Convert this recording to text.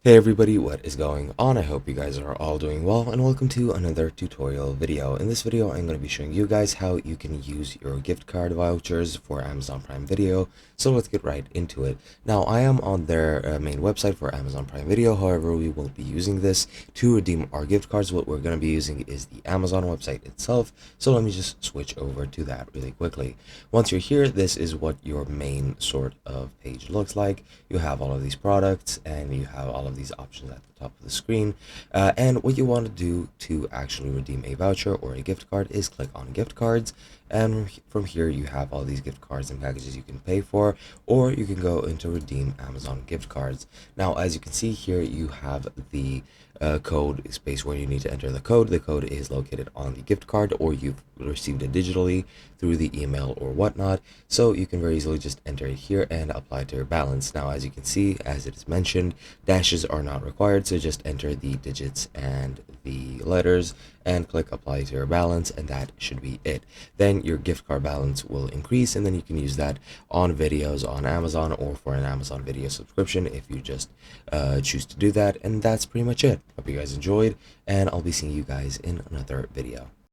Hey everybody, what is going on? I hope you guys are all doing well, and welcome to another tutorial video. In this video, I'm going to be showing you guys how you can use your gift card vouchers for Amazon Prime Video. So let's get right into it. Now, I am on their main website for Amazon Prime Video. However, we will be using this to redeem our gift cards. What we're going to be using is the Amazon website itself. So let me just switch over to that really quickly. Once you're here, this is what your main sort of page looks like. You have all of these products and you have all of these options at the top of the screen, and what you want to do to actually redeem a voucher or a gift card is click on gift cards, and from here you have all these gift cards and packages you can pay for, or you can go into redeem Amazon gift cards. Now, as you can see here, you have the code space where you need to enter the code. The code is located on the gift card, or you've received it digitally through the email or whatnot, so you can very easily just enter it here and apply it to your balance. Now, as you can see, as it is mentioned, dashes are not required, so just enter the digits and the letters and click apply to your balance, and that should be it. Then your gift card balance will increase, and then you can use that on videos on Amazon or for an Amazon video subscription if you just choose to do that. And that's pretty much it. Hope you guys enjoyed, and I'll be seeing you guys in another video.